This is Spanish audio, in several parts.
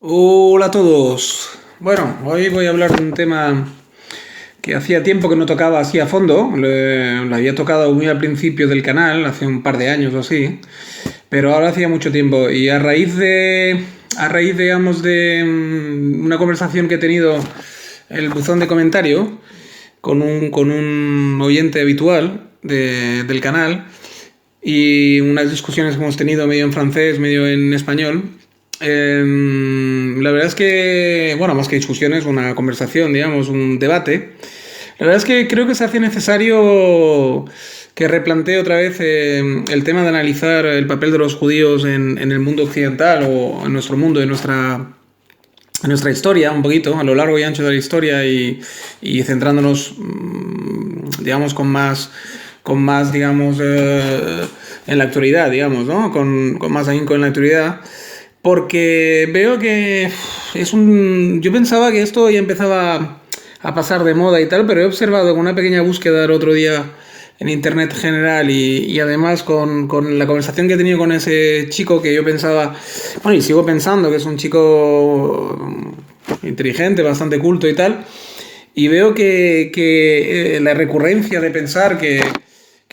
Hola a todos. Bueno, hoy voy a hablar de un tema que hacía tiempo que no tocaba así a fondo. Lo había tocado muy al principio del canal, hace un par de años o así, pero ahora hacía mucho tiempo. Y digamos, de una conversación que he tenido en el buzón de comentario con un oyente habitual del canal y unas discusiones que hemos tenido medio en francés, medio en español. La verdad es que, bueno, más que discusiones, una conversación, digamos, un debate. La verdad es que creo que se hace necesario que replantee otra vez el tema de analizar el papel de los judíos en el mundo occidental o en nuestro mundo, en nuestra historia, un poquito, a lo largo y ancho de la historia y centrándonos, digamos, con más digamos, en la actualidad, digamos, ¿no? Con más ahínco en la actualidad. Porque veo que yo pensaba que esto ya empezaba a pasar de moda y tal, pero he observado con una pequeña búsqueda el otro día en internet general y además con la conversación que he tenido con ese chico que yo pensaba, bueno, y sigo pensando que es un chico inteligente, bastante culto y tal, y veo que la recurrencia de pensar que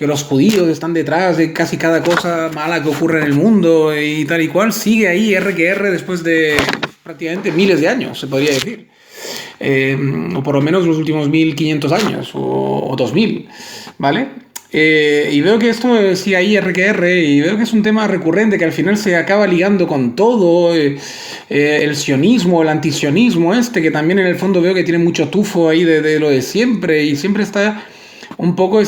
los judíos están detrás de casi cada cosa mala que ocurre en el mundo y tal y cual, sigue ahí R que R después de prácticamente miles de años, se podría decir. O por lo menos los últimos 1500 años o 2000, ¿vale? Y veo que esto sigue ahí R que R y veo que es un tema recurrente que al final se acaba ligando con todo, el sionismo, el antisionismo que también en el fondo veo que tiene mucho tufo ahí de lo de siempre y siempre está un poco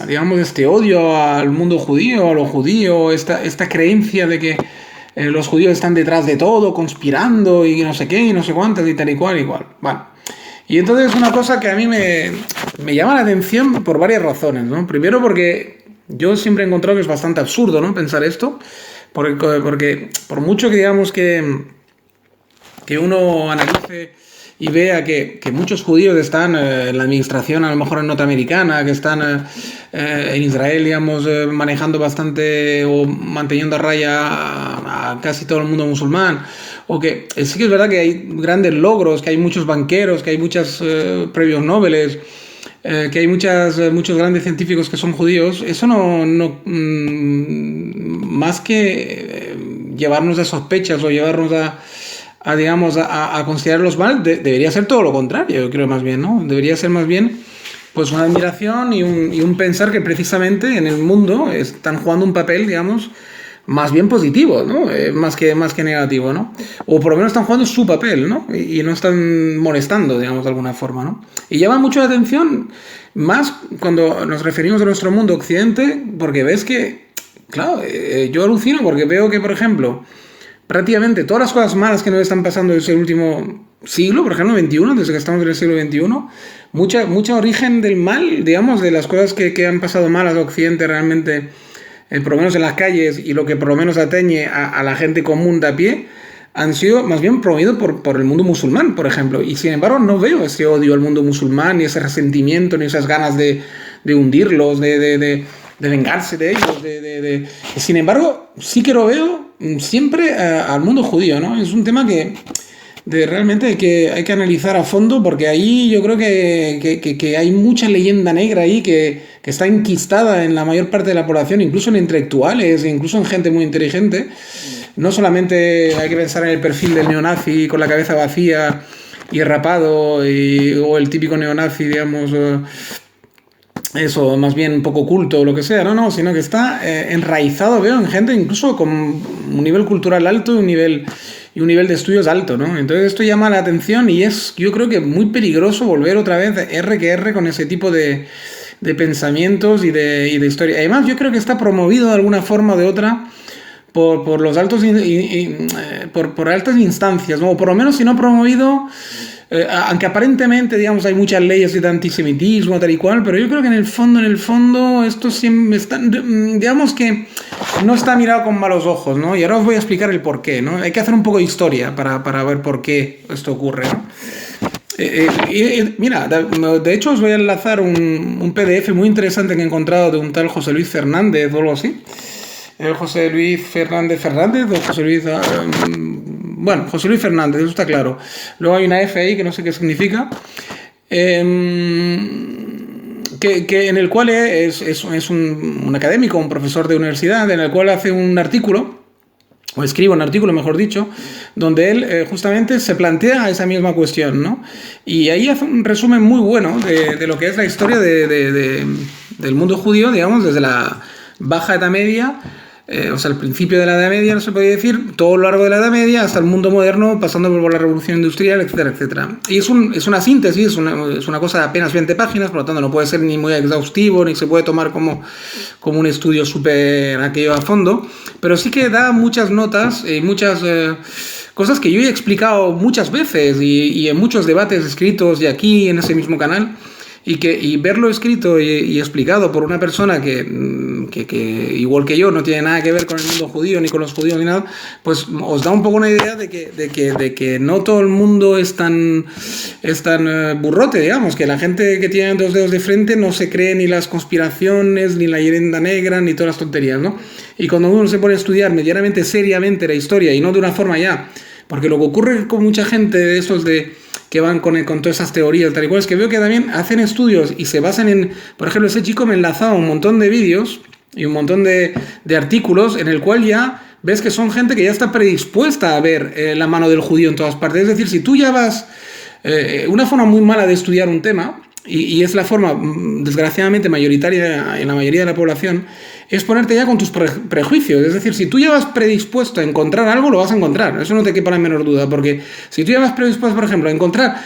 digamos, este odio al mundo judío, a lo judío, esta creencia de que los judíos están detrás de todo, conspirando y no sé qué, y no sé cuántas, y tal y cual, igual. Bueno, y entonces es una cosa que a mí me llama la atención por varias razones, ¿no? Primero porque yo siempre he encontrado que es bastante absurdo, ¿no? Pensar esto, porque por mucho que digamos que uno analice y vea que muchos judíos están en la administración, a lo mejor norteamericana, que están en Israel, digamos, manejando bastante o manteniendo a raya a casi todo el mundo musulmán, o que sí que es verdad que hay grandes logros, que hay muchos banqueros, que hay muchos premios Nobel, que hay muchos grandes científicos que son judíos. Eso más que llevarnos a sospechas o llevarnos digamos, a considerarlos mal, debería ser todo lo contrario, yo creo más bien, ¿no? Debería ser más bien pues una admiración y un pensar que precisamente en el mundo están jugando un papel, digamos, más bien positivo, ¿no? Más que negativo, ¿no? O por lo menos están jugando su papel, ¿no? Y no están molestando, digamos, de alguna forma, ¿no? Y llama mucho la atención, más cuando nos referimos a nuestro mundo occidente, porque ves que, claro, yo alucino porque veo que, por ejemplo, prácticamente todas las cosas malas que nos están pasando desde el último siglo, por ejemplo, XXI, desde que estamos en el siglo XXI, mucha origen del mal, digamos, de las cosas que han pasado malas a Occidente realmente, por lo menos en las calles, y lo que por lo menos atañe a la gente común de a pie, han sido más bien promovidos por el mundo musulmán, por ejemplo. Y sin embargo no veo ese odio al mundo musulmán, ni ese resentimiento, ni esas ganas de hundirlos, de vengarse de ellos. Sin embargo, sí que lo veo siempre al mundo judío, ¿no? Es un tema que realmente hay que analizar a fondo, porque ahí yo creo que hay mucha leyenda negra ahí que está enquistada en la mayor parte de la población, incluso en intelectuales, incluso en gente muy inteligente. No solamente hay que pensar en el perfil del neonazi con la cabeza vacía y rapado, o el típico neonazi, digamos, eso, más bien un poco culto o lo que sea, no, sino que está enraizado, veo, en gente incluso con un nivel cultural alto y un nivel de estudios alto, ¿no? Entonces esto llama la atención y yo creo que muy peligroso volver otra vez R que R con ese tipo de pensamientos y de historia. Además, yo creo que está promovido de alguna forma o de otra por los altos por altas instancias, ¿no? O por lo menos, si no promovido, aunque aparentemente, digamos, hay muchas leyes de antisemitismo, tal y cual, pero yo creo que en el fondo, esto siempre está, digamos que no está mirado con malos ojos, ¿no? Y ahora os voy a explicar el por qué, ¿no? Hay que hacer un poco de historia para ver por qué esto ocurre, ¿no? Mira, de hecho os voy a enlazar un PDF muy interesante que he encontrado de un tal José Luis Fernández o algo así. José Luis Fernández o José Luis... bueno, José Luis Fernández, eso está claro. Luego hay una F ahí que no sé qué significa. Que en el cual es un académico, un profesor de universidad, en el cual hace un artículo, o escribe un artículo, mejor dicho, donde él justamente se plantea esa misma cuestión, ¿no? Y ahí hace un resumen muy bueno de lo que es la historia del mundo judío, digamos, desde la Baja Edad Media, o sea, el principio de la Edad Media, no se podría decir, todo lo largo de la Edad Media hasta el mundo moderno, pasando por la Revolución Industrial, etcétera, etcétera. Y es una síntesis, es una cosa de apenas 20 páginas, por lo tanto no puede ser ni muy exhaustivo, ni se puede tomar como un estudio súper aquello a fondo, pero sí que da muchas notas y muchas cosas que yo he explicado muchas veces y en muchos debates escritos y aquí en ese mismo canal. Y verlo escrito y explicado por una persona que igual que yo no tiene nada que ver con el mundo judío ni con los judíos ni nada, pues os da un poco una idea de que no todo el mundo es tan burrote, digamos, que la gente que tiene dos dedos de frente no se cree ni las conspiraciones, ni la leyenda negra, ni todas las tonterías, ¿no? Y cuando uno se pone a estudiar medianamente seriamente la historia y no de una forma ya, porque lo que ocurre con mucha gente de esos que van con todas esas teorías tal y cual, es que veo que también hacen estudios y se basan en, por ejemplo, ese chico me enlazaba un montón de vídeos y un montón de artículos en el cual ya ves que son gente que ya está predispuesta a ver la mano del judío en todas partes. Es decir, si tú ya vas, una forma muy mala de estudiar un tema, y es la forma desgraciadamente mayoritaria en la mayoría de la población, es ponerte ya con tus prejuicios. Es decir, si tú ya vas predispuesto a encontrar algo, lo vas a encontrar. Eso no te quepa la menor duda, porque si tú ya vas predispuesto, por ejemplo, a encontrar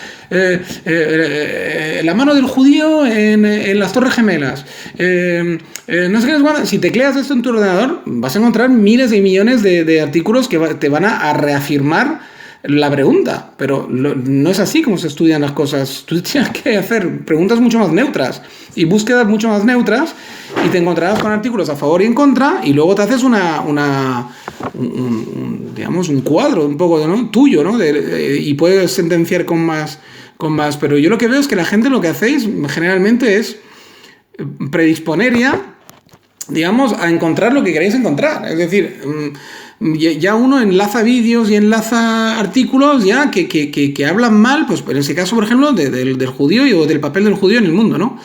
la mano del judío en las Torres Gemelas, no sé qué, si tecleas esto en tu ordenador, vas a encontrar miles y millones de artículos que te van a reafirmar la pregunta, pero no es así como se estudian las cosas. Tú tienes que hacer preguntas mucho más neutras y búsquedas mucho más neutras y te encontrarás con artículos a favor y en contra y luego te haces digamos, un cuadro un poco, ¿no?, tuyo, ¿no? Y puedes sentenciar con más, pero yo lo que veo es que la gente lo que hacéis generalmente es predisponer ya, digamos, a encontrar lo que queréis encontrar. Es decir, ya uno enlaza vídeos y enlaza artículos ya que hablan mal, pues en ese caso, por ejemplo, del judío o del papel del judío en el mundo, ¿no?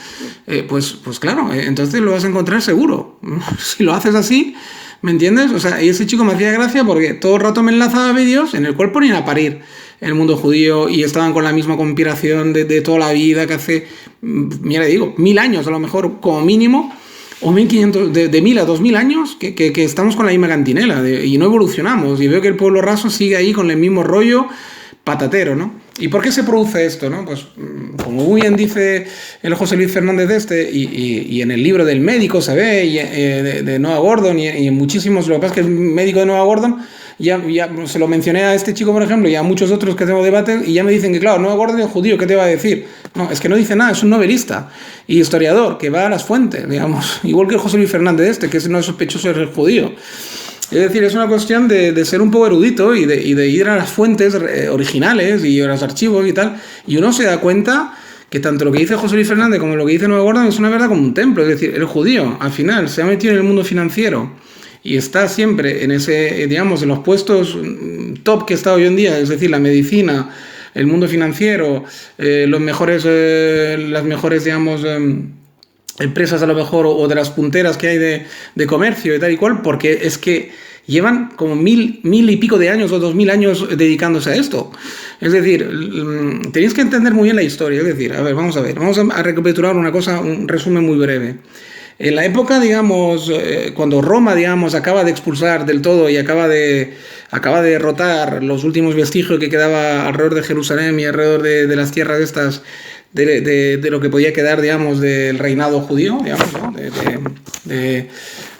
Pues claro, entonces lo vas a encontrar seguro. Si lo haces así, ¿me entiendes? O sea, y ese chico me hacía gracia porque todo el rato me enlazaba vídeos en el cual ponían a parir el mundo judío y estaban con la misma conspiración de toda la vida que hace, mira, digo, 1000 años a lo mejor como mínimo, o 1500, de 1000 a 2000 años, que estamos con la misma cantinela y no evolucionamos. Y veo que el pueblo raso sigue ahí con el mismo rollo patatero, ¿no? ¿Y por qué se produce esto, no? Pues como muy bien dice el José Luis Fernández y en el libro del médico, ¿sabes? Y, de Noah Gordon y en muchísimos, lo que pasa es que el médico de Noah Gordon, ya se lo mencioné a este chico, por ejemplo, y a muchos otros que tengo debates, y ya me dicen que, claro, Noah Gordon es judío, ¿qué te va a decir? No, es que no dice nada, es un novelista y historiador que va a las fuentes, digamos, igual que el José Luis Fernández no es sospechoso de ser judío. Es decir, es una cuestión de ser un poco erudito y de ir a las fuentes originales y a los archivos y tal, y uno se da cuenta que tanto lo que dice José Luis Fernández como lo que dice Noah Gordon es una verdad como un templo. Es decir, el judío al final se ha metido en el mundo financiero y está siempre en ese, digamos, en los puestos top que está hoy en día, es decir, la medicina, el mundo financiero, las mejores, digamos, empresas a lo mejor, o de las punteras que hay de comercio y tal y cual, porque es que llevan como 1000 y pico de años o 2000 años dedicándose a esto. Es decir, tenéis que entender muy bien la historia. Es decir, vamos a recapitular una cosa, un resumen muy breve. En la época, digamos, cuando Roma, digamos, acaba de expulsar del todo y acaba de derrotar los últimos vestigios que quedaba alrededor de Jerusalén y alrededor de las tierras estas, de lo que podía quedar, digamos, del reinado judío, digamos, ¿no?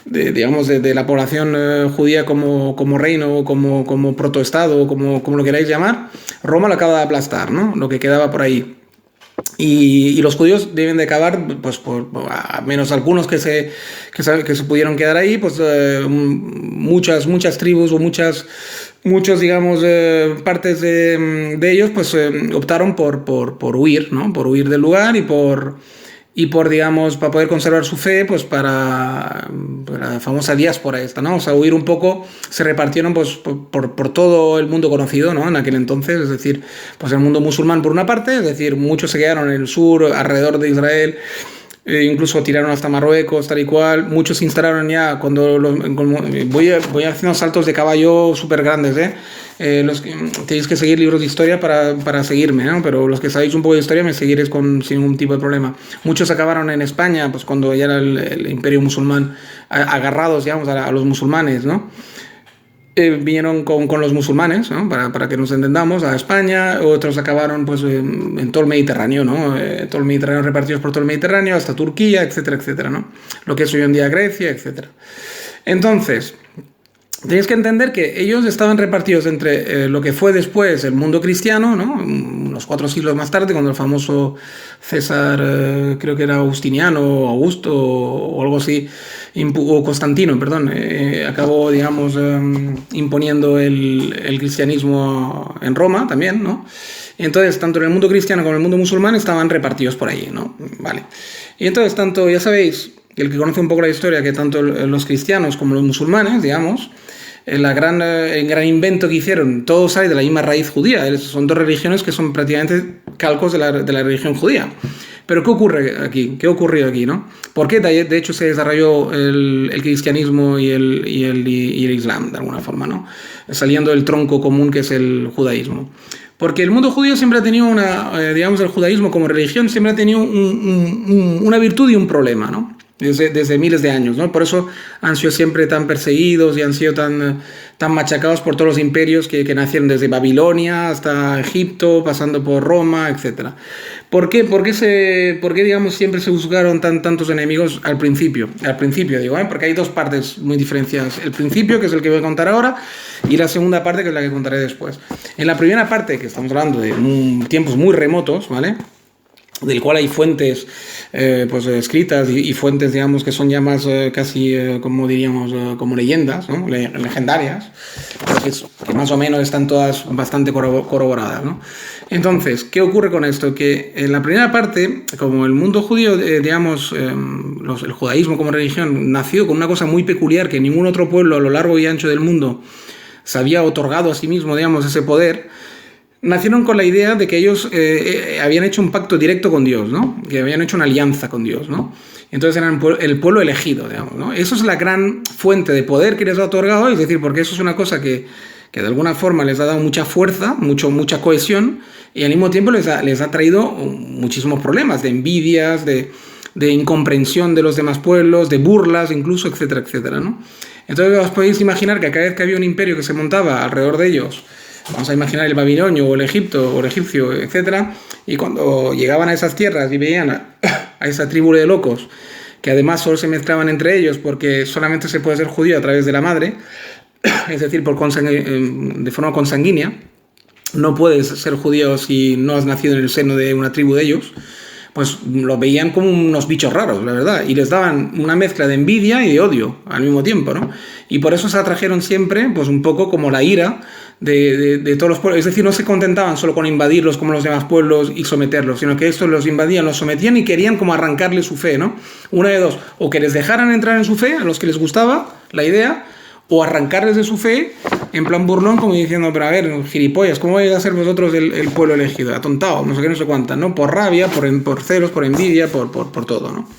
digamos, de la población judía como reino, como protoestado, como lo queráis llamar, Roma lo acaba de aplastar, ¿no? Lo que quedaba por ahí. Y los judíos deben de acabar, pues a menos algunos que se pudieron quedar ahí, pues muchas tribus o muchos, digamos, partes de ellos, pues optaron por huir, ¿no? Por huir del lugar y por, digamos, para poder conservar su fe, pues para la famosa diáspora esta, ¿no? O sea, huir un poco, se repartieron pues por todo el mundo conocido, ¿no? En aquel entonces, es decir, pues el mundo musulmán por una parte, es decir, muchos se quedaron en el sur, alrededor de Israel, incluso tiraron hasta Marruecos, tal y cual. Muchos se instalaron ya cuando voy haciendo saltos de caballo súper grandes, ¿eh? Tenéis que seguir libros de historia para seguirme, ¿no? Pero los que sabéis un poco de historia me seguiréis sin ningún tipo de problema. Muchos acabaron en España, pues cuando ya era el imperio musulmán, agarrados, digamos, a los musulmanes, ¿no? Vinieron con los musulmanes, ¿no? Para que nos entendamos, a España. Otros acabaron pues en todo el Mediterráneo, ¿no? Todo el Mediterráneo, repartidos por todo el Mediterráneo, hasta Turquía, etcétera, etcétera, ¿no? Lo que es hoy en día Grecia, etcétera. Entonces, tenéis que entender que ellos estaban repartidos entre lo que fue después el mundo cristiano, ¿no? Unos 4 siglos más tarde, cuando el famoso César, creo que era Justiniano, Augusto o algo así, o Constantino, perdón, acabó, digamos, imponiendo el cristianismo en Roma también, ¿no? Entonces, tanto en el mundo cristiano como en el mundo musulmán estaban repartidos por allí, ¿no? Vale. Y entonces, tanto, ya sabéis, el que conoce un poco la historia, que tanto los cristianos como los musulmanes, digamos, el gran invento que hicieron, todo sale de la misma raíz judía. Son dos religiones que son prácticamente calcos de la religión judía. Pero ¿qué ocurre aquí? ¿Qué ha ocurrido aquí, no? ¿Por qué de hecho se desarrolló el cristianismo y el islam, de alguna forma, ¿no? Saliendo del tronco común que es el judaísmo. Porque el mundo judío siempre ha tenido digamos, el judaísmo como religión siempre ha tenido una virtud y un problema, ¿no? Desde miles de años, ¿no? Por eso han sido siempre tan perseguidos y han sido tan machacados por todos los imperios que nacieron desde Babilonia hasta Egipto, pasando por Roma, etc. ¿Por qué, digamos, siempre se buscaron tantos enemigos al principio? Al principio, digo, porque hay dos partes muy diferenciadas. El principio, que es el que voy a contar ahora, y la segunda parte, que es la que contaré después. En la primera parte, que estamos hablando de tiempos muy remotos, ¿vale?, del cual hay fuentes pues escritas y fuentes, digamos, que son ya más casi, como diríamos, como leyendas, ¿no? Legendarias, que más o menos están todas bastante corroboradas, ¿no? Entonces, ¿qué ocurre con esto? Que en la primera parte, como el mundo judío, digamos, el judaísmo como religión, nació con una cosa muy peculiar que ningún otro pueblo a lo largo y ancho del mundo se había otorgado a sí mismo, digamos, ese poder. Nacieron con la idea de que ellos habían hecho un pacto directo con Dios, ¿no? Que habían hecho una alianza con Dios, ¿no? Entonces eran el pueblo elegido, digamos, ¿no? Eso es la gran fuente de poder que les ha otorgado, es decir, porque eso es una cosa que de alguna forma les ha dado mucha fuerza, mucha cohesión, y al mismo tiempo les ha traído muchísimos problemas de envidias, de incomprensión de los demás pueblos, de burlas incluso, etcétera, etcétera, ¿no? Entonces os podéis imaginar que cada vez que había un imperio que se montaba alrededor de ellos, vamos a imaginar el babilonio o el egipcio, etcétera, y cuando llegaban a esas tierras y veían a esa tribu de locos, que además solo se mezclaban entre ellos porque solamente se puede ser judío a través de la madre, es decir, de forma consanguínea, no puedes ser judío si no has nacido en el seno de una tribu de ellos, pues los veían como unos bichos raros, la verdad, y les daban una mezcla de envidia y de odio al mismo tiempo, ¿no? Y por eso se atrajeron siempre, pues un poco como la ira de todos los pueblos, es decir, no se contentaban solo con invadirlos como los demás pueblos y someterlos, sino que estos los invadían, los sometían y querían como arrancarle su fe, ¿no? Una de dos, o que les dejaran entrar en su fe, a los que les gustaba la idea, o arrancarles de su fe, en plan burlón, como diciendo, pero a ver, gilipollas, ¿cómo vais a ser vosotros el pueblo elegido? Atontado, no sé qué, no sé cuántas, ¿no? Por rabia, por celos, por envidia, por todo, ¿no?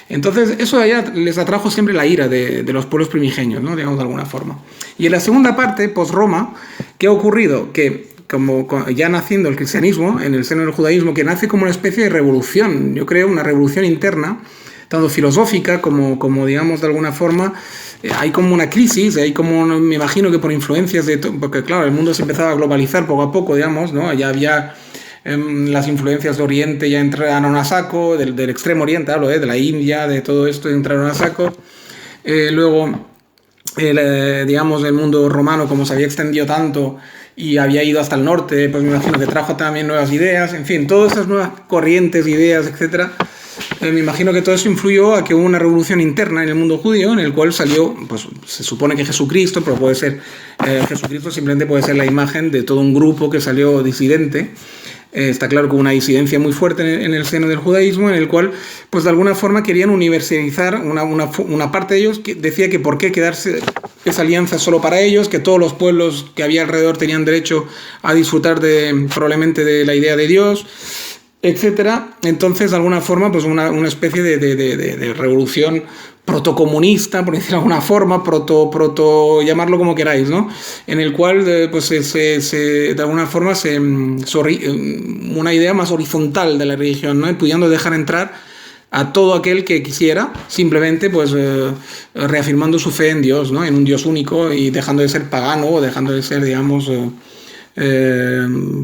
Entonces, eso ya les atrajo siempre la ira de los pueblos primigenios, ¿no? Digamos, de alguna forma. Y en la segunda parte, post-Roma, ¿qué ha ocurrido? Que como ya naciendo el cristianismo, en el seno del judaísmo, que nace como una especie de revolución, yo creo, una revolución interna, tanto filosófica como digamos, de alguna forma, hay como una crisis, hay como, me imagino que por influencias porque claro, el mundo se empezaba a globalizar poco a poco, digamos, ¿no? Ya había las influencias de Oriente ya entraron a saco, del extremo oriente hablo, de la India, de todo esto entraron a saco. luego, digamos, el mundo romano, como se había extendido tanto y había ido hasta el norte, pues me imagino que trajo también nuevas ideas, en fin, todas esas nuevas corrientes, ideas, etcétera. Me imagino que todo eso influyó a que hubo una revolución interna en el mundo judío, en el cual salió, pues se supone que Jesucristo, pero puede ser, Jesucristo simplemente puede ser la imagen de todo un grupo que salió disidente. Está claro que hubo una disidencia muy fuerte en el seno del judaísmo, en el cual, pues de alguna forma querían universalizar una parte de ellos que decía que por qué quedarse esa alianza solo para ellos, que todos los pueblos que había alrededor tenían derecho a disfrutar probablemente de la idea de Dios, etcétera. Entonces, de alguna forma, pues una especie de revolución protocomunista, por decirlo de alguna forma, llamarlo como queráis, ¿no? En el cual, pues, de alguna forma, una idea más horizontal de la religión, ¿no? Y pudiendo dejar entrar a todo aquel que quisiera, simplemente, pues, reafirmando su fe en Dios, ¿no? En un Dios único y dejando de ser pagano o dejando de ser, digamos,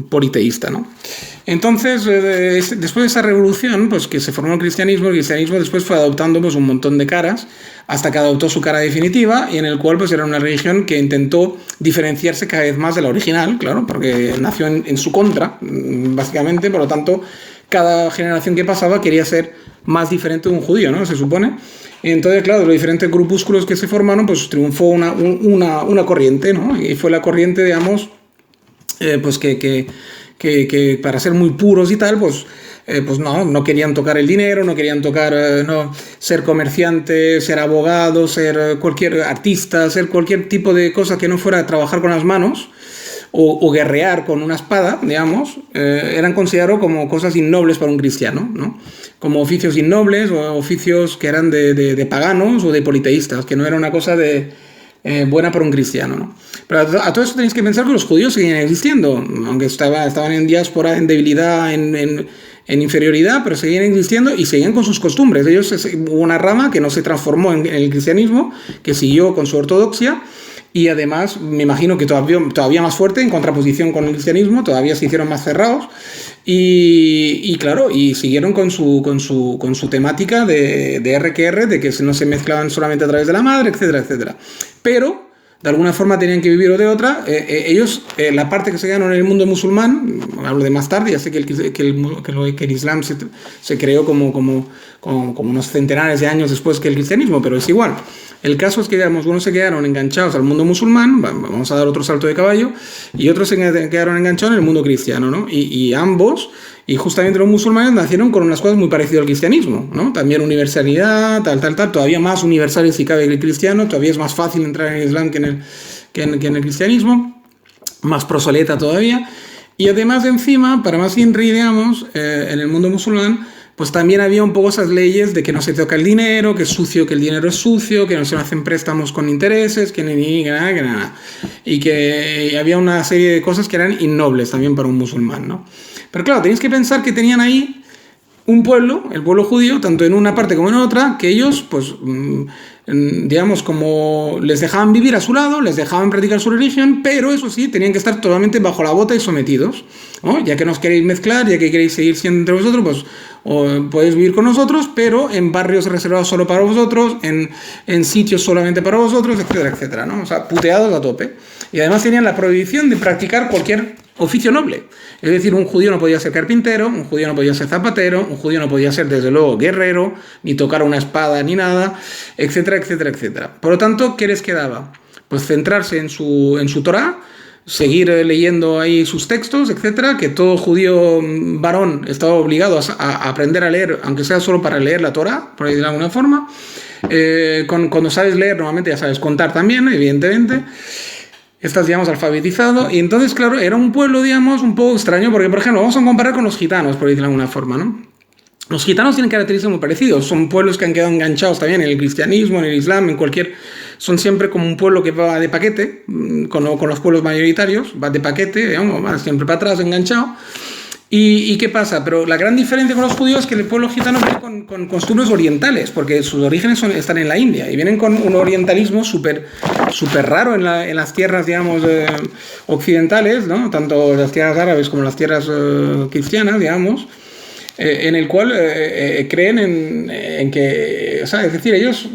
politeísta, ¿no? Entonces, después de esa revolución, pues que se formó el cristianismo después fue adoptando pues, un montón de caras, hasta que adoptó su cara definitiva, y en el cual pues, era una religión que intentó diferenciarse cada vez más de la original, claro, porque nació en su contra, básicamente, por lo tanto, cada generación que pasaba quería ser más diferente de un judío, ¿no? Se supone. Y entonces, claro, de los diferentes grupúsculos que se formaron, pues triunfó una corriente, ¿no? Y fue la corriente, digamos, pues que para ser muy puros y tal, pues no querían tocar el dinero, no querían tocar, ser comerciante, ser abogado, ser cualquier artista, ser cualquier tipo de cosa que no fuera trabajar con las manos o guerrear con una espada, digamos, eran considerados como cosas innobles para un cristiano, ¿no? Como oficios innobles o oficios que eran de paganos o de politeístas, que no era una cosa buena para un cristiano, ¿no? Pero a todo eso tenéis que pensar que los judíos siguen existiendo, aunque estaban en diáspora, en debilidad, en inferioridad, pero seguían existiendo y seguían con sus costumbres. Hubo una rama que no se transformó en el cristianismo, que siguió con su ortodoxia, y además me imagino que todavía más fuerte, en contraposición con el cristianismo, todavía se hicieron más cerrados, y claro, y siguieron con su temática de RQR, de que no se mezclaban solamente a través de la madre, etcétera, etcétera. Pero de alguna forma tenían que vivir o de otra. Ellos, la parte que se quedaron en el mundo musulmán, hablo de más tarde, ya sé que el Islam se creó como unos centenares de años después que el cristianismo, pero es igual. El caso es que, digamos, unos se quedaron enganchados al mundo musulmán, vamos a dar otro salto de caballo, y otros se quedaron enganchados en el mundo cristiano, ¿no? Y ambos, y justamente los musulmanes, nacieron con unas cosas muy parecidas al cristianismo, ¿no? También universalidad, tal, todavía más universales si cabe que el cristiano, todavía es más fácil entrar en el Islam que en el cristianismo, más prosoleta todavía, y además de encima, para más INRI, digamos, en el mundo musulmán, pues también había un poco esas leyes de que no se toca el dinero, que es sucio, que el dinero es sucio, que no se hacen préstamos con intereses, que nada. Y que había una serie de cosas que eran innobles también para un musulmán, ¿no? Pero claro, tenéis que pensar que tenían ahí un pueblo, el pueblo judío, tanto en una parte como en otra, que ellos, pues, digamos, como les dejaban vivir a su lado, les dejaban practicar su religión, pero eso sí, tenían que estar totalmente bajo la bota y sometidos, ¿no? Ya que no os queréis mezclar, ya que queréis seguir siendo entre vosotros, pues podéis vivir con nosotros, pero en barrios reservados solo para vosotros, en sitios solamente para vosotros, etcétera, etcétera, ¿no? O sea, puteados a tope. Y además tenían la prohibición de practicar cualquier oficio noble. Es decir, un judío no podía ser carpintero, un judío no podía ser zapatero, un judío no podía ser, desde luego, guerrero, ni tocar una espada, ni nada, etcétera, etcétera, etcétera. Por lo tanto, ¿qué les quedaba? Pues centrarse en su Torá, seguir leyendo ahí sus textos, etcétera, que todo judío varón estaba obligado a aprender a leer, aunque sea solo para leer la Torá, por decirlo de alguna forma. Cuando sabes leer, normalmente ya sabes contar también, evidentemente. Estás, digamos, alfabetizado. Y entonces, claro, era un pueblo, digamos, un poco extraño, porque, por ejemplo, vamos a comparar con los gitanos, por decirlo de alguna forma, ¿no? Los gitanos tienen características muy parecidas. Son pueblos que han quedado enganchados también en el cristianismo, en el islam, en cualquier... Son siempre como un pueblo que va de paquete, con los pueblos mayoritarios, va de paquete, digamos, va siempre para atrás, enganchado. ¿Y qué pasa? Pero la gran diferencia con los judíos es que el pueblo gitano viene con costumbres orientales, porque sus orígenes están en la India, y vienen con un orientalismo súper raro en las tierras, digamos, occidentales, ¿no? Tanto las tierras árabes como las tierras cristianas, digamos, en el cual creen en que... O sea, es decir, ellos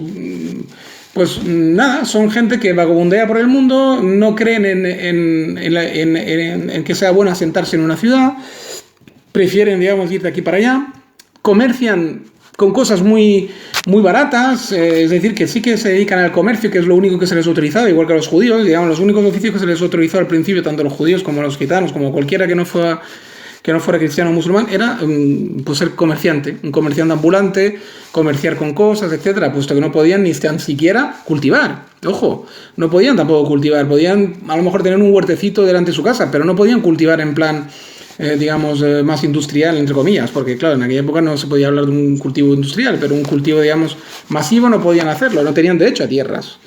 pues nada, son gente que vagabundea por el mundo, no creen en que sea bueno asentarse en una ciudad, prefieren, digamos, ir de aquí para allá, comercian con cosas muy baratas, es decir, que sí que se dedican al comercio, que es lo único que se les ha autorizado, igual que a los judíos, digamos, los únicos oficios que se les autorizó al principio, tanto a los judíos como a los gitanos, como cualquiera que no fuera cristiano o musulmán, era pues ser comerciante, un comerciante ambulante, comerciar con cosas, etcétera, puesto que no podían ni tan siquiera cultivar. Ojo, no podían tampoco cultivar, podían a lo mejor tener un huertecito delante de su casa, pero no podían cultivar en plan, digamos, más industrial, entre comillas, porque claro, en aquella época no se podía hablar de un cultivo industrial, pero un cultivo, digamos, masivo no podían hacerlo, no tenían derecho a tierras.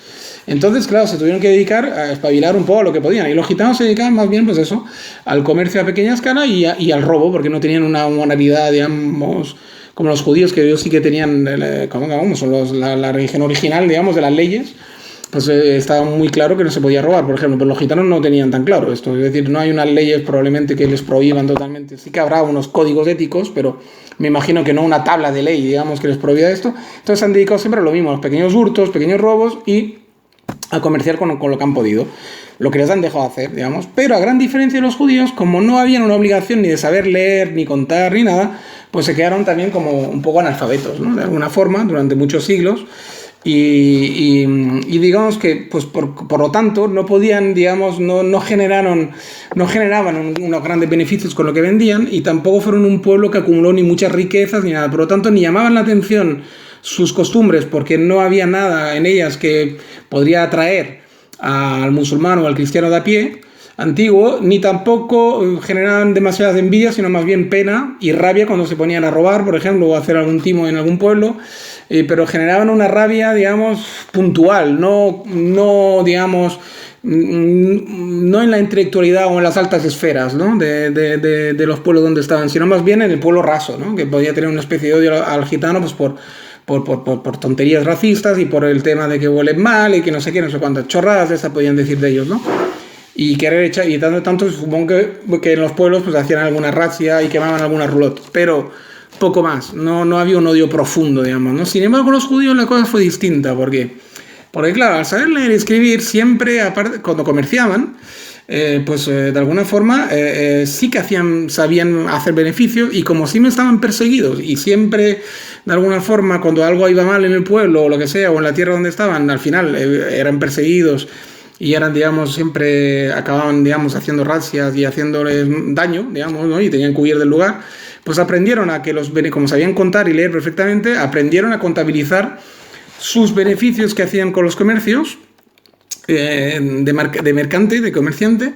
Entonces, claro, se tuvieron que dedicar a espabilar un poco a lo que podían. Y los gitanos se dedicaban más bien, pues eso, al comercio a pequeña escala y al robo, porque no tenían una moralidad, digamos, como los judíos, que ellos sí que tenían, como son la religión original, digamos, de las leyes, pues estaba muy claro que no se podía robar, por ejemplo, pero los gitanos no tenían tan claro esto. Es decir, no hay unas leyes probablemente que les prohíban totalmente. Sí que habrá unos códigos éticos, pero me imagino que no una tabla de ley, digamos, que les prohíba esto. Entonces se han dedicado siempre a lo mismo, a los pequeños hurtos, pequeños robos y a comerciar con lo que han podido, lo que les han dejado hacer, digamos. Pero a gran diferencia de los judíos, como no habían una obligación ni de saber leer, ni contar, ni nada, pues se quedaron también como un poco analfabetos, ¿no? De alguna forma, durante muchos siglos. Y digamos que, pues por lo tanto, no podían, digamos, no generaban unos grandes beneficios con lo que vendían y tampoco fueron un pueblo que acumuló ni muchas riquezas ni nada. Por lo tanto, ni llamaban la atención sus costumbres porque no había nada en ellas que podría atraer al musulmán o al cristiano de a pie antiguo, ni tampoco generaban demasiadas envidias, sino más bien pena y rabia cuando se ponían a robar, por ejemplo, o a hacer algún timo en algún pueblo, pero generaban una rabia, digamos, puntual, digamos, no en la intelectualidad o en las altas esferas, ¿no? de los pueblos donde estaban, sino más bien en el pueblo raso, ¿no? Que podía tener una especie de odio al gitano pues por tonterías racistas y por el tema de que huelen mal y que no sé qué, no sé cuántas chorradas de esas podían decir de ellos, ¿no? Y querer echar, y tanto supongo que en los pueblos pues hacían alguna razzia y quemaban alguna roulotte, pero poco más, no había un odio profundo, digamos, ¿no? Sin embargo, con los judíos la cosa fue distinta, porque claro, al saber leer y escribir, siempre, aparte, cuando comerciaban, de alguna forma sí que sabían hacer beneficio y como siempre estaban perseguidos y siempre, de alguna forma, cuando algo iba mal en el pueblo o lo que sea, o en la tierra donde estaban, al final eran perseguidos y eran, digamos, siempre acababan, digamos, haciendo razzias y haciéndoles daño, digamos, ¿no? Y tenían que huir del lugar, pues aprendieron a que como sabían contar y leer perfectamente, aprendieron a contabilizar sus beneficios que hacían con los comercios de mercante, de comerciante,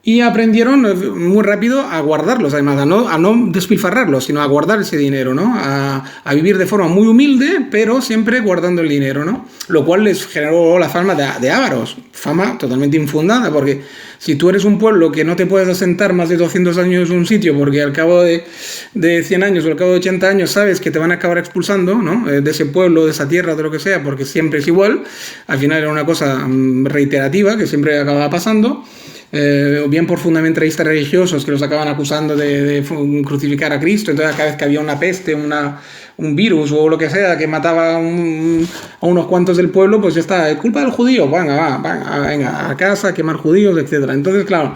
y aprendieron muy rápido a guardarlos, además, a no despilfarrarlos, sino a guardar ese dinero, ¿no? A vivir de forma muy humilde, pero siempre guardando el dinero, ¿no? Lo cual les generó la fama de ávaros, fama totalmente infundada, porque si tú eres un pueblo que no te puedes asentar más de 200 años en un sitio, porque al cabo de 100 años o al cabo de 80 años sabes que te van a acabar expulsando, ¿no? De ese pueblo, de esa tierra, de lo que sea, porque siempre es igual, al final era una cosa reiterativa que siempre acababa pasando. O bien por fundamentalistas religiosos que los acaban acusando de crucificar a Cristo, entonces cada vez que había una peste, un virus o lo que sea que mataba a unos cuantos del pueblo, pues ya está, es culpa del judío, venga, a casa, a quemar judíos, etc. Entonces, claro,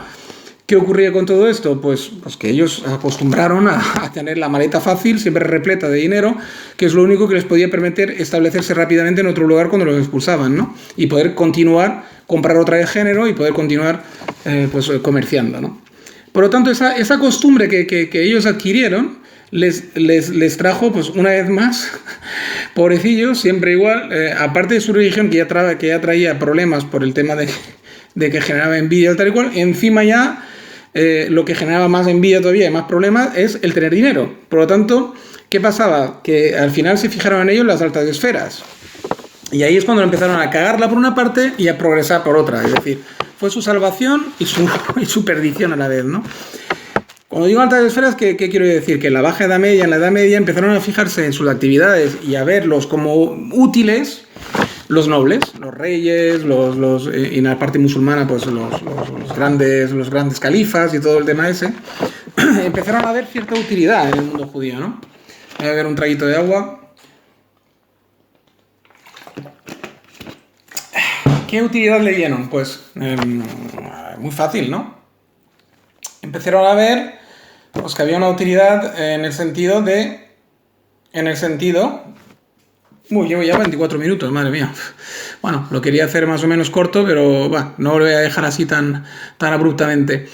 ¿qué ocurría con todo esto? Pues que ellos acostumbraron a tener la maleta fácil, siempre repleta de dinero, que es lo único que les podía permitir establecerse rápidamente en otro lugar cuando los expulsaban, ¿no? Y poder continuar, comprar otra de género y poder continuar comerciando, ¿no? Por lo tanto, esa costumbre que ellos adquirieron les trajo, pues una vez más, pobrecillos, siempre igual, aparte de su religión que ya traía problemas por el tema de que generaba envidia tal y cual, encima ya lo que generaba más envidia todavía y más problemas es el tener dinero. Por lo tanto, ¿qué pasaba? Que al final se fijaron en ellos las altas esferas. Y ahí es cuando empezaron a cagarla por una parte y a progresar por otra. Es decir, fue su salvación y su perdición a la vez, ¿no? Cuando digo altas esferas, ¿qué quiero decir? Que en la Baja Edad Media, en la Edad Media, empezaron a fijarse en sus actividades y a verlos como útiles los nobles, los reyes, y en la parte musulmana, pues los grandes califas y todo el tema ese. Empezaron a ver cierta utilidad en el mundo judío, ¿no? Voy a beber un traguito de agua. ¿Qué utilidad le dieron? Pues muy fácil, ¿no? Empezaron a ver pues, que había una utilidad en el sentido de... Uy, llevo ya 24 minutos, madre mía. Bueno, lo quería hacer más o menos corto, pero no lo voy a dejar así tan abruptamente.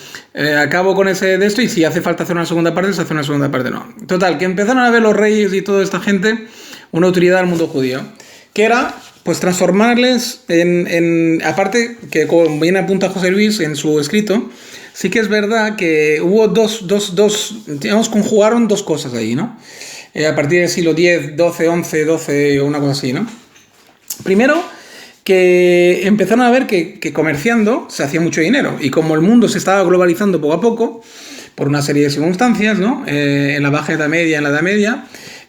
Acabo con ese de esto y si hace falta hacer una segunda parte, se hace una segunda parte, no. Total, que empezaron a ver los reyes y toda esta gente una utilidad al mundo judío, que era pues transformarles aparte, que como bien apunta José Luis en su escrito, sí que es verdad que hubo digamos, conjugaron dos cosas ahí, ¿no? A partir del siglo X, XII, XI o una cosa así, ¿no? Primero, que empezaron a ver que comerciando se hacía mucho dinero y como el mundo se estaba globalizando poco a poco, por una serie de circunstancias, ¿no? En la Baja Edad Media, en la Edad Media,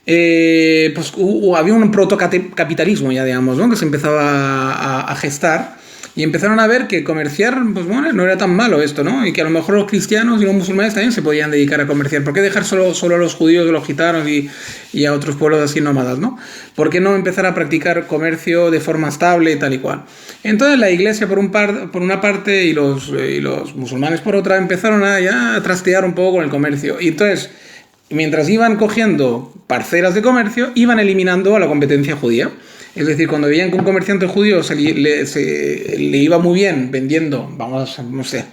pues había un protocapitalismo ya, digamos, ¿no? Que se empezaba a gestar. Y empezaron a ver que comerciar, pues bueno, no era tan malo esto, ¿no? Y que a lo mejor los cristianos y los musulmanes también se podían dedicar a comerciar. ¿Por qué dejar solo a los judíos, a los gitanos y a otros pueblos así nómadas, ¿no? ¿Por qué no empezar a practicar comercio de forma estable y tal y cual? Entonces la iglesia por una parte y los musulmanes por otra empezaron a trastear un poco con el comercio. Y entonces, mientras iban cogiendo parcelas de comercio, iban eliminando a la competencia judía. Es decir, cuando veían que un comerciante judío le iba muy bien vendiendo, vamos, no sé,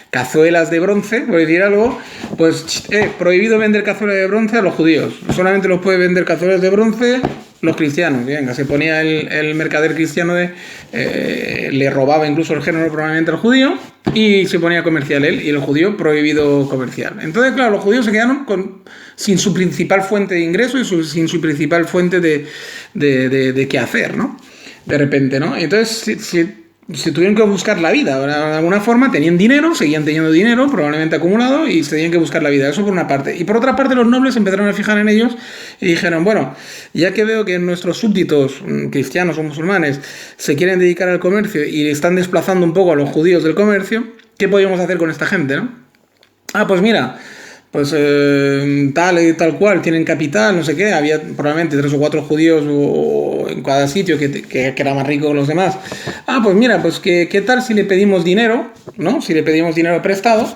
cazuelas de bronce, por decir algo, pues prohibido vender cazuelas de bronce a los judíos. Solamente los puede vender cazuelas de bronce los cristianos. Venga, se ponía el mercader cristiano le robaba incluso el género probablemente al judío y se ponía a comerciar él, y el judío prohibido comerciar. Entonces, claro, los judíos se quedaron sin su principal fuente de ingreso y sin su principal fuente de qué hacer, ¿no? De repente, ¿no? Entonces, se tuvieron que buscar la vida. De alguna forma tenían dinero, seguían teniendo dinero, probablemente acumulado, y se tenían que buscar la vida. Eso por una parte. Y por otra parte, los nobles empezaron a fijar en ellos y dijeron, bueno, ya que veo que nuestros súbditos, cristianos o musulmanes, se quieren dedicar al comercio y están desplazando un poco a los judíos del comercio, ¿qué podríamos hacer con esta gente, no? Pues mira, pues tal y tal cual, tienen capital, no sé qué, había probablemente 3 o 4 judíos en cada sitio que era más rico que los demás. Pues mira, pues ¿qué tal si le pedimos dinero, ¿no? Si le pedimos dinero prestado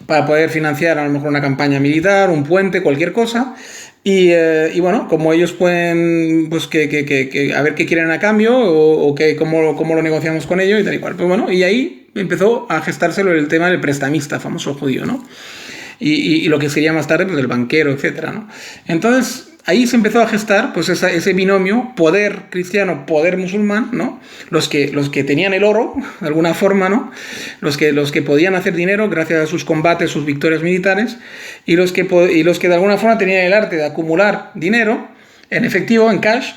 para poder financiar a lo mejor una campaña militar, un puente, cualquier cosa. Y bueno, como ellos pueden, pues a ver qué quieren a cambio o cómo lo negociamos con ellos y tal y cual. Pues bueno, y ahí empezó a gestárselo el tema del prestamista, famoso judío, ¿no? Y lo que sería más tarde, pues el banquero, etcétera, ¿no? Entonces, ahí se empezó a gestar pues ese binomio poder cristiano, poder musulmán, ¿no? Los que tenían el oro, de alguna forma, ¿no? Los que podían hacer dinero gracias a sus combates, sus victorias militares, y los que de alguna forma tenían el arte de acumular dinero en efectivo, en cash,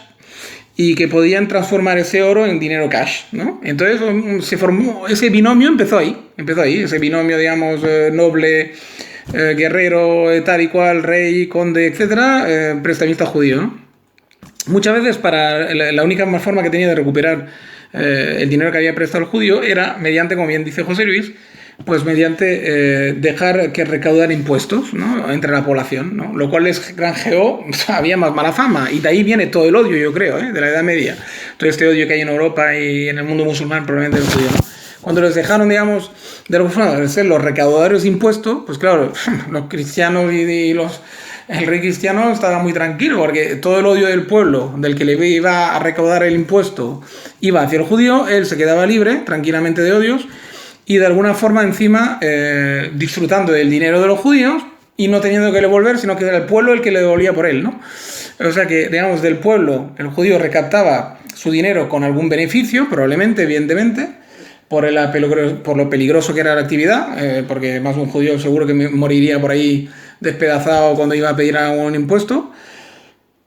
y que podían transformar ese oro en dinero cash, ¿no? Entonces se formó, ese binomio empezó ahí, ese binomio, digamos, noble, guerrero, tal y cual, rey, conde, etcétera, prestamista judío, ¿no? Muchas veces la única forma que tenía de recuperar el dinero que había prestado el judío era mediante, como bien dice José Luis, pues mediante dejar que recaudar impuestos, ¿no? Entre la población, ¿no? Lo cual les granjeó, había más mala fama, y de ahí viene todo el odio, yo creo, de la Edad Media, todo este odio que hay en Europa y en el mundo musulmán probablemente del judío, ¿no? Cuando les dejaron, digamos, de ser los recaudadores de impuestos, pues claro, los cristianos el rey cristiano estaba muy tranquilo, porque todo el odio del pueblo, del que le iba a recaudar el impuesto, iba hacia el judío, él se quedaba libre, tranquilamente de odios, y de alguna forma encima disfrutando del dinero de los judíos y no teniendo que devolver, sino que era el pueblo el que le devolvía por él, ¿no? O sea que, digamos, del pueblo el judío recaptaba su dinero con algún beneficio, probablemente, evidentemente, por lo peligroso que era la actividad, porque más un judío seguro que moriría por ahí despedazado cuando iba a pedir algún impuesto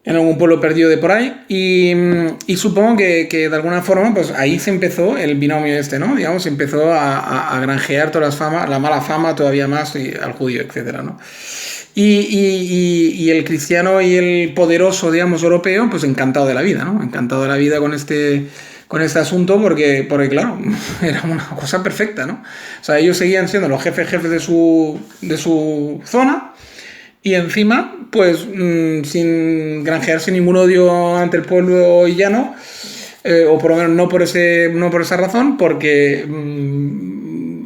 en algún pueblo perdido de por ahí, y supongo que de alguna forma pues ahí se empezó el binomio ¿no? Digamos, se empezó a granjear toda la mala fama todavía más al judío, etcétera, ¿no? Y el cristiano y el poderoso, digamos, europeo, pues encantado de la vida, ¿no? Encantado de la vida con este asunto porque claro, era una cosa perfecta, ¿no? O sea, ellos seguían siendo los jefes de su zona, y encima, pues sin granjearse ningún odio ante el pueblo llano, o por lo menos no por esa razón, porque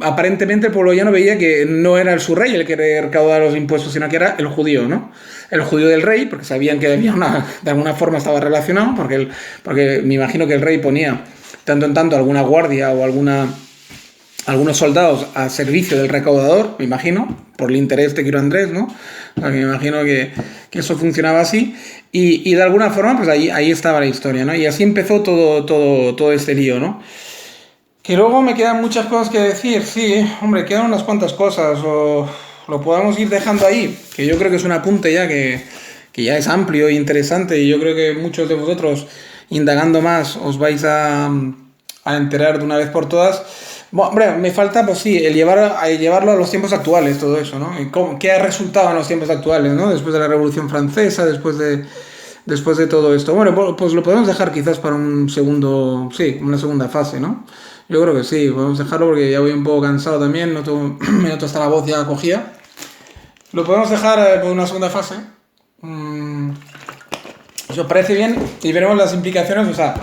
aparentemente el pueblo llano veía que no era su rey el que recaudaba los impuestos, sino que era el judío, ¿no? El judío del rey, porque sabían que había de alguna forma estaba relacionado, porque me imagino que el rey ponía tanto en tanto alguna guardia o algunos soldados a servicio del recaudador, me imagino, por el interés de Quiro Andrés, ¿no? O sea, me imagino que eso funcionaba así, y de alguna forma, pues ahí estaba la historia, ¿no? Y así empezó todo este lío, ¿no? Que luego me quedan muchas cosas que decir, sí, hombre, quedan unas cuantas cosas, o lo podemos ir dejando ahí, que yo creo que es un apunte ya que ya es amplio e interesante, y yo creo que muchos de vosotros, indagando más, os vais a enterar de una vez por todas. Bueno, hombre, me falta, pues sí, llevarlo a los tiempos actuales, todo eso, ¿no? ¿Qué ha resultado en los tiempos actuales, ¿no? Después de la Revolución Francesa, después de todo esto. Bueno, pues lo podemos dejar quizás para una segunda fase, ¿no? Yo creo que sí, podemos dejarlo porque ya voy un poco cansado también, me noto hasta la voz ya cogida. Lo podemos dejar por una segunda fase. Si os parece bien, y veremos las implicaciones, o sea,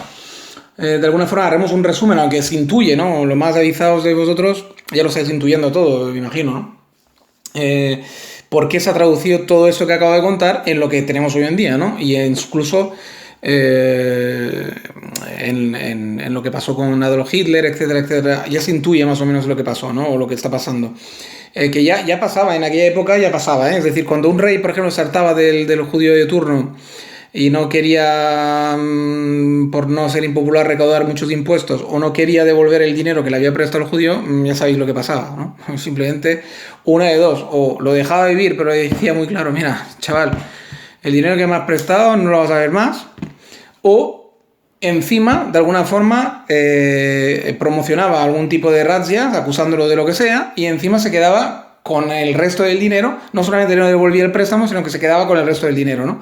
de alguna forma haremos un resumen, aunque se intuye, ¿no? Los más avisados de vosotros ya lo estáis intuyendo todo, me imagino, ¿no? ¿Por qué se ha traducido todo eso que acabo de contar en lo que tenemos hoy en día, ¿no? Y incluso en lo que pasó con Adolf Hitler, etcétera, etcétera. Ya se intuye más o menos lo que pasó, ¿no? O lo que está pasando. Que ya pasaba, en aquella época ya pasaba, ¿eh? Es decir, cuando un rey, por ejemplo, se hartaba del judío de turno y no quería, por no ser impopular, recaudar muchos impuestos, o no quería devolver el dinero que le había prestado el judío, ya sabéis lo que pasaba, ¿no? Simplemente una de dos, o lo dejaba vivir, pero le decía muy claro, mira, chaval, el dinero que me has prestado no lo vas a ver más, o encima, de alguna forma, promocionaba algún tipo de razzias, acusándolo de lo que sea, y encima se quedaba con el resto del dinero, no solamente no devolvía el préstamo, sino que se quedaba con el resto del dinero, ¿no?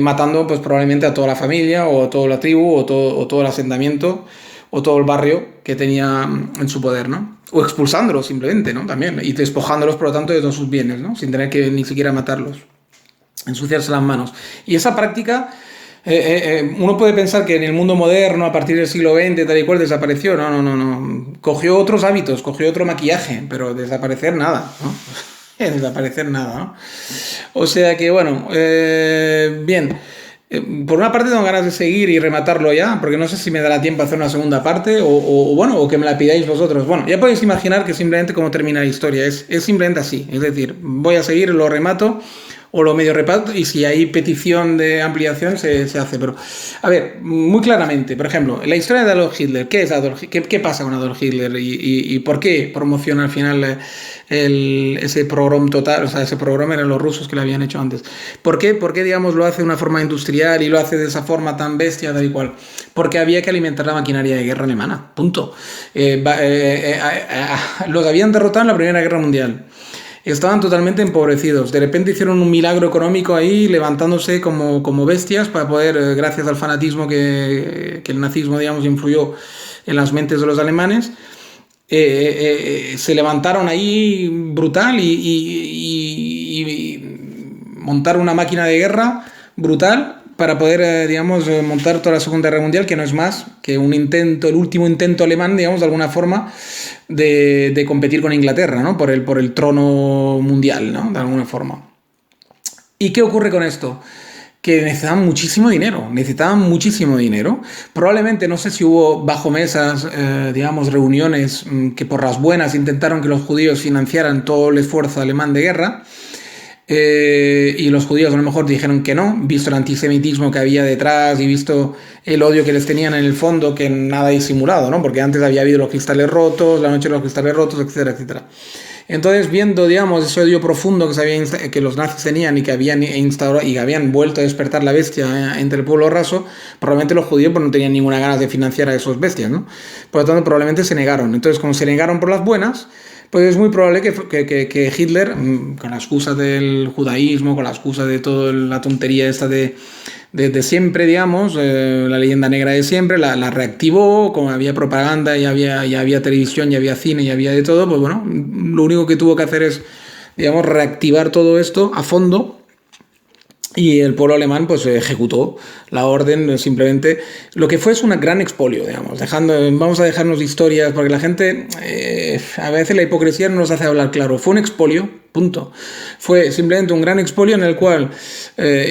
Matando pues probablemente a toda la familia, o toda la tribu, o todo el asentamiento, o todo el barrio que tenía en su poder, ¿no? O expulsándolos simplemente, ¿no? También, y despojándolos, por lo tanto, de todos sus bienes, ¿no? Sin tener que ni siquiera matarlos, ensuciarse las manos. Y esa práctica, uno puede pensar que en el mundo moderno, a partir del siglo XX, tal y cual, desapareció. No. Cogió otros hábitos, cogió otro maquillaje, pero desaparecer nada, ¿no? Desaparecer nada, ¿no? O sea que, bueno, bien. Por una parte tengo ganas de seguir y rematarlo ya, porque no sé si me dará tiempo a hacer una segunda parte o que me la pidáis vosotros. Bueno, ya podéis imaginar que simplemente cómo termina la historia, es simplemente así. Es decir, voy a seguir, lo remato o lo medio reparto, y si hay petición de ampliación se hace. Pero, a ver, muy claramente, por ejemplo, la historia de Adolf Hitler, ¿qué es Adolf Hitler? ¿Qué pasa con Adolf Hitler? ¿Y por qué promociona al final ese programa total? O sea, ese programa eran los rusos que lo habían hecho antes. ¿Por qué, digamos, lo hace de una forma industrial y lo hace de esa forma tan bestia, tal y cual? Porque había que alimentar la maquinaria de guerra alemana, punto. Los habían derrotado en la Primera Guerra Mundial. Estaban totalmente empobrecidos. De repente hicieron un milagro económico ahí, levantándose como bestias para poder, gracias al fanatismo que el nazismo, digamos, influyó en las mentes de los alemanes, se levantaron ahí brutal y montaron una máquina de guerra brutal para poder, digamos, montar toda la Segunda Guerra Mundial, que no es más que el último intento alemán, digamos, de alguna forma, de competir con Inglaterra, ¿no? Por el trono mundial, ¿no? De alguna forma. ¿Y qué ocurre con esto? Que necesitaban muchísimo dinero. Probablemente, no sé si hubo bajo mesas, digamos, reuniones que por las buenas intentaron que los judíos financiaran todo el esfuerzo alemán de guerra. Y los judíos a lo mejor dijeron que no, visto el antisemitismo que había detrás y visto el odio que les tenían en el fondo, que nada disimulado, ¿no? Porque antes había habido los cristales rotos, la noche de los cristales rotos, etcétera, etcétera. Entonces, viendo, digamos, ese odio profundo que los nazis tenían y que habían instaurado y que habían vuelto a despertar la bestia entre el pueblo raso, probablemente los judíos pues, no tenían ninguna ganas de financiar a esos bestias, ¿no? Por lo tanto, probablemente se negaron. Entonces, como se negaron por las buenas, pues es muy probable que Hitler, con la excusa del judaísmo, con la excusa de toda la tontería esta de siempre, digamos, la leyenda negra de siempre, la reactivó, como había propaganda y había televisión, y había cine, y había de todo, pues bueno, lo único que tuvo que hacer es, digamos, reactivar todo esto a fondo Y el pueblo alemán pues ejecutó la orden, simplemente lo que fue es un gran expolio, digamos, vamos a dejarnos historias, porque la gente, a veces la hipocresía no nos hace hablar claro. Fue un expolio, punto. Fue simplemente un gran expolio en el cual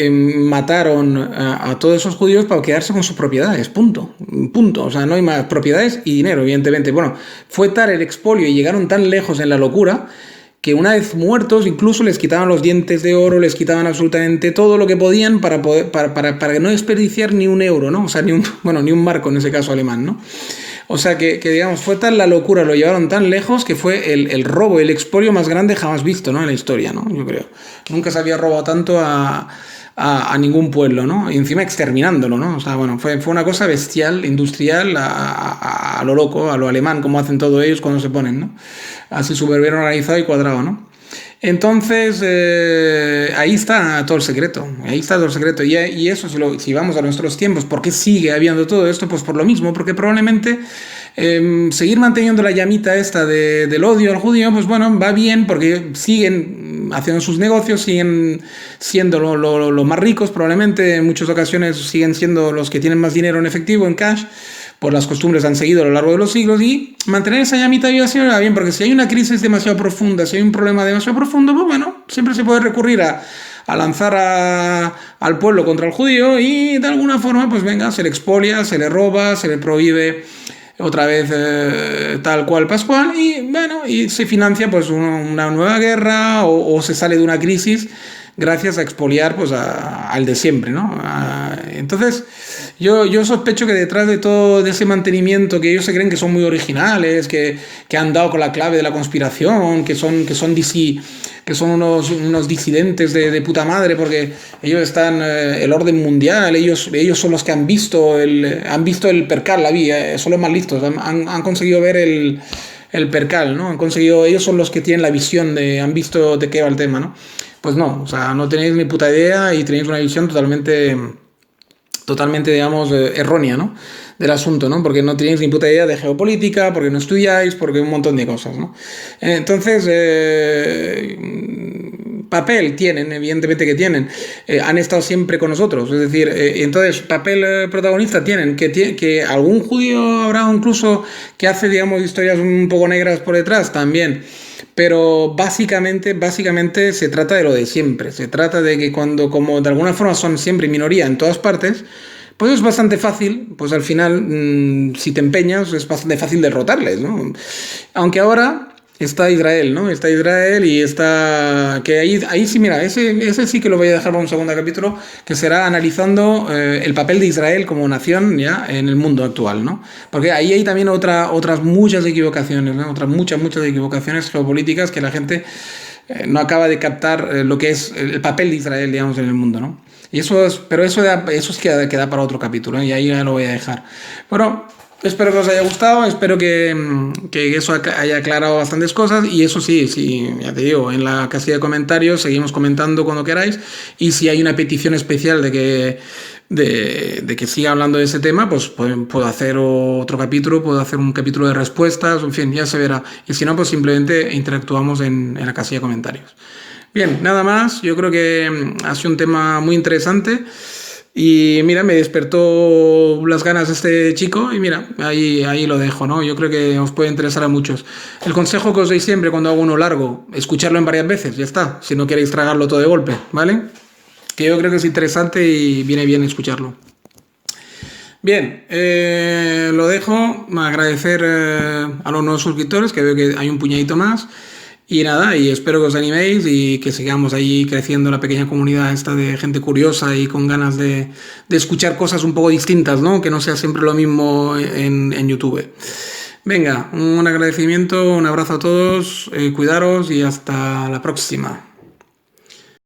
mataron a todos esos judíos para quedarse con sus propiedades, punto, punto. O sea, no hay más propiedades y dinero, evidentemente. Bueno, fue tal el expolio y llegaron tan lejos en la locura que una vez muertos incluso les quitaban los dientes de oro, les quitaban absolutamente todo lo que podían para no desperdiciar ni un euro, ¿no? O sea, ni un marco en ese caso alemán, ¿no? O sea, que digamos, fue tal la locura, lo llevaron tan lejos que fue el robo, el expolio más grande jamás visto, ¿no? En la historia, ¿no? Yo creo. Nunca se había robado tanto a ningún pueblo, ¿no? Y encima exterminándolo, ¿no? O sea, bueno, fue una cosa bestial, industrial, a lo loco, a lo alemán, como hacen todos ellos cuando se ponen, ¿no? Así súper bien organizado y cuadrado, ¿no? Entonces, ahí está todo el secreto, ahí está todo el secreto. Y eso, si vamos a nuestros tiempos, ¿por qué sigue habiendo todo esto? Pues por lo mismo, porque probablemente seguir manteniendo la llamita esta del odio al judío, pues bueno, va bien porque siguen haciendo sus negocios, siguen siendo los más ricos, probablemente en muchas ocasiones siguen siendo los que tienen más dinero en efectivo, en cash, por las costumbres han seguido a lo largo de los siglos, y mantener esa llamita viva siempre va bien, porque si hay una crisis demasiado profunda, si hay un problema demasiado profundo, pues bueno, siempre se puede recurrir a lanzar al pueblo contra el judío y de alguna forma, pues venga, se le expolia, se le roba, se le prohíbe otra vez tal cual Pascual, y bueno, y se financia pues una nueva guerra o se sale de una crisis gracias a expoliar pues al de siempre, ¿no? Entonces yo sospecho que detrás de todo de ese mantenimiento, que ellos se creen que son muy originales, que han dado con la clave de la conspiración, que son unos disidentes de puta madre, porque ellos están el orden mundial, ellos son los que han visto el percal, la vía, son los más listos, han conseguido ver el percal, ¿no? Ellos son los que tienen la visión han visto de qué va el tema, ¿no? Pues no, o sea, no tenéis ni puta idea y tenéis una visión totalmente, digamos, errónea, ¿no? Del asunto, ¿no? Porque no tenéis ni puta idea de geopolítica, porque no estudiáis, porque un montón de cosas, ¿no? Entonces, papel tienen, evidentemente que tienen, han estado siempre con nosotros, es decir, entonces papel protagonista tienen, que algún judío habrá incluso que hace, digamos, historias un poco negras por detrás también, pero básicamente se trata de lo de siempre, se trata de que como de alguna forma son siempre minoría en todas partes, pues es bastante fácil, pues al final, si te empeñas, es bastante fácil derrotarles, ¿no? Aunque ahora está Israel, ¿no? Está Israel y está... Que ahí sí, mira, ese sí que lo voy a dejar para un segundo capítulo, que será analizando el papel de Israel como nación ya en el mundo actual, ¿no? Porque ahí hay también otras muchas equivocaciones, ¿no? Otras muchas equivocaciones geopolíticas que la gente no acaba de captar lo que es el papel de Israel, digamos, en el mundo, ¿no? Pero eso es que da para otro capítulo, ¿eh? Y ahí ya lo voy a dejar. Bueno, espero que os haya gustado, espero que eso haya aclarado bastantes cosas, y eso sí, ya te digo, en la casilla de comentarios seguimos comentando cuando queráis, y si hay una petición especial de que siga hablando de ese tema, pues puedo hacer otro capítulo, puedo hacer un capítulo de respuestas, en fin, ya se verá, y si no, pues simplemente interactuamos en la casilla de comentarios. Bien, nada más, yo creo que ha sido un tema muy interesante. Y mira, me despertó las ganas este chico y mira, ahí lo dejo, ¿no? Yo creo que os puede interesar a muchos. El consejo que os doy siempre cuando hago uno largo, escucharlo en varias veces, ya está, si no queréis tragarlo todo de golpe, ¿vale? Que yo creo que es interesante y viene bien escucharlo. Bien, lo dejo, agradecer a los nuevos suscriptores, que veo que hay un puñadito más. Y nada, y espero que os animéis y que sigamos ahí creciendo la pequeña comunidad esta de gente curiosa y con ganas de escuchar cosas un poco distintas, ¿no? Que no sea siempre lo mismo en YouTube. Venga, un agradecimiento, un abrazo a todos, cuidaros y hasta la próxima.